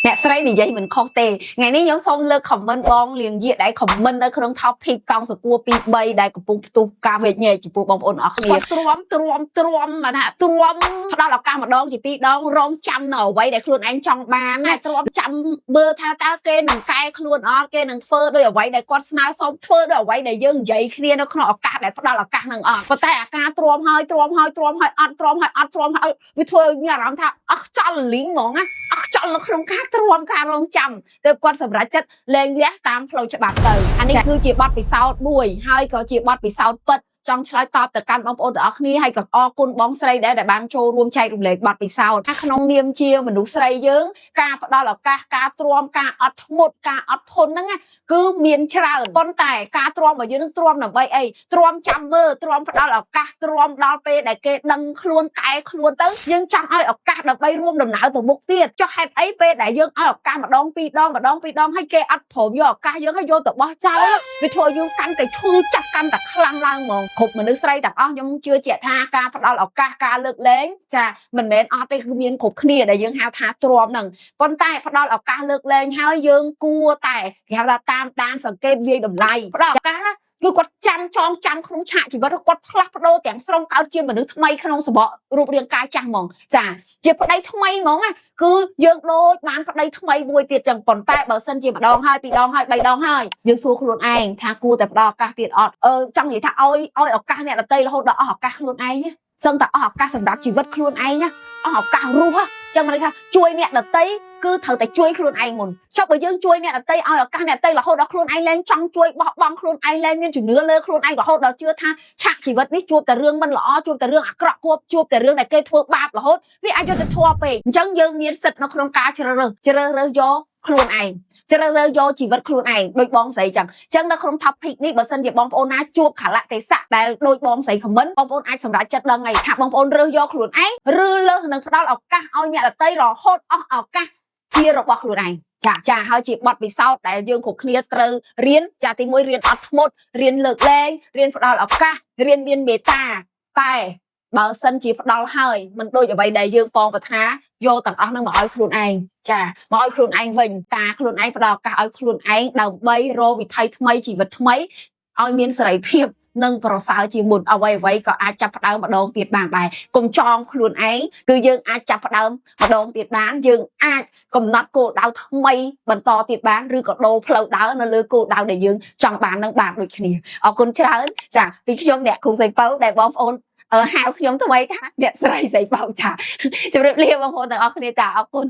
អ្នកស្រីនិយាយមិនខុសទេថ្ងៃនេះយើងសូមលើក comment បងលៀងយាដែល comment នៅក្នុង topic កង់សកួរ2 3ដែលកំពុងផ្ទុះការវេកញែកចំពោះបងប្អូនអរគ្នាទ្រាំមកថាទ្រាំផ្ដល់ឱកាសម្ដងជា2ដងរងចាំនៅអ្វីដែលខ្លួនឯងចង់បានណាទ្រាំចាំមើលថាតើគេនឹងកែខ្លួនអត់គេនឹងធ្វើដោយអ្វីដែលគាត់ស្នើសុំធ្វើដោយអ្វីដែលយើងនិយាយគ្នានៅក្នុងឱកាសដែលផ្ដល់ឱកាសនឹងអត់ប៉ុន្តែអាការទ្រាំហើយអត់វាធ្វើឲ្យមានអារម្មណ៍ថាអស់ខ្យល់លីងហ្មងណាអស់ខ្យល់នៅក្នុងការទ្រាំការរងចាំទើបគាត់សម្រេចចិត្តលែងលះតាមផ្លូវច្បាប់ទៅអានេះគឺជាបទពិសោធន៍មួយហើយក៏ជាបទពិសោធន៍ពិតចង់ឆ្លើយតបទៅកាន់បងប្អូនទាំងអស់គ្នាហើយក៏អរគុណបងស្រីដែលបានចូលរួមចែករំលែកបទពិសោធន៍ក្នុងនាមជាមនុស្សស្រីយើងការផ្ដល់ឱកាសការទ្រាំការអត់ធ្មត់ការអត់ធន់ហ្នឹងគឺមានច្រើនប៉ុន្តែការទ្រាំរបស់យើងនឹងទ្រាំដើម្បីអីទ្រាំចាំមើលទ្រាំផ្ដល់ឱកាសទ្រាំដល់ពេលដែលគេដឹងខ្លួនកែខ្លួនទៅយើងចង់ឲ្យឱកាសដើម្បីរួមដំណើរទៅមុខទៀតចុះហេតុអីពេលដែលយើងឲ្យឱកាសម្ដងពីរដងហើយគេអត់ព្រមយកឱកាសយើងឲ្យយកទៅបោះចោលវាធ្វើឲ្យយើងកាន់តែឈឺចាប់កាន់តែខ្លាំងឡើងហ្មងគ្រប់មនុស្សស្រីទាំងអស់ខ្ញុំជឿជាក់ថាការផ្ដល់ឱកាសការលើកលែងចាមិនមែនអត់ទេគឺមានគ្រប់គ្នាដែលយើងហៅថាទ្រាំហ្នឹងប៉ុន្តែផ្ដល់ឱកាសលើកលែងហើយយើងគួរតែគេហៅថាតាមសង្កេតវាយតម្លៃផ្ដល់ឱកាសគឺគាត់ចាំក្នុងឆាកជីវិតគាត់ផ្លាស់ប្ដូរទាំងស្រុងកើតជាមនុស្សថ្មីក្នុងសបករូបរាងកាយចាស់ហ្មងចាជាប្តីថ្មីហ្មងគឺយើងដូចបានប្តីថ្មីមួយទៀតចឹងប៉ុន្តែបើសិនជាម្ដងហើយ2ដងហើយ3ដងហើយយើងសួរខ្លួនឯងថាគួរតែផ្ដល់ឱកាសទៀតអត់ចង់និយាយថាឲ្យឱកាសអ្នកដទៃរហូតដល់អស់ឱកាសខ្លួនឯងសឹងតែអស់ឱកាសសម្រាប់ជីវិតខ្លួនឯងអស់ឱកាសរស់ចឹងមិនន័យថាជួយអ្នកដទៃគឺត្រូវតែជួយខ្លួនឯងមុនចុះបើយើងជួយអ្នកដទៃឲ្យឱកាសអ្នកដទៃរហូតដល់ខ្លួនឯងលែងចង់ជួយបោះបង់ខ្លួនឯងលែងមានជំនឿលើខ្លួនឯងរហូតដល់ជឿថាឆាកជីវិតនេះជួបតែរឿងមិនល្អជួបតែរឿងអាក្រក់ជួបតែរឿងដែលគេធ្វើបាបរហូតវាអាចយុត្តិធម៌ពេកអញ្ចឹងយើងមានសិទ្ធិនៅក្នុងការជ្រើសរើសយកខ្លួនឯងជ្រើសរើសយកជីវិតខ្លួនឯងដូចបងស្រីចឹងនៅក្នុង topic នេះបើសិនជាបងប្អូនណាជួបកលៈទេសៈដែលដូចបងស្រី comment បងប្អូនអាចសម្រេចចិត្តដឹងហើយថាបងប្អូនរើសយកខ្លួនឯងឬលើសនឹងផ្ដល់ឱកាសឲ្យអ្នកដទៃរហូតអស់ឱកាសជារបស់ខ្លួនឯងចាហើយជាបទពិសោធន៍ដែលយើងគ្រប់គ្នាត្រូវរៀនទី1រៀនអត់ធ្មត់រៀនលើកលែងរៀនផ្ដល់ឱកាសរៀនមានមេត្តាតែបើសិនជាផ្ដល់ហើយមិនដូចអ្វីដែលយើងពងប្រាថ្នាយកទាំងអស់នឹងមកឲ្យខ្លួនឯងមកឲ្យខ្លួនឯងវិញខ្លួនឯងផ្ដល់ឱកាសឲ្យខ្លួនឯងដើម្បីរកវិថីថ្មីជីវិតថ្មីឲ្យមានសេរីភាពនិងប្រសើរជាមុនអ្វីក៏អាចចាប់ផ្ដើមម្ដងទៀតបានដែរកុំចងខ្លួនឯងគឺយើងអាចចាប់ផ្ដើមម្ដងទៀតបានយើងអាចកំណត់គោលដៅថ្មីបន្តទៀតបានឬក៏ដូរផ្លូវដើរនៅលើគោលដៅដែលយើងចង់បាននឹងបានដូចគ្នាអរគុណច្រើនពីខ្ញុំអ្នកគ្រូសីពៅដែលបងប្អូនហៅខ្ញុំថ្មីថាអ្នកស្រីសីពៅជម្រាបលាបងប្អូនទាំងអស់គ្នាអរគុណ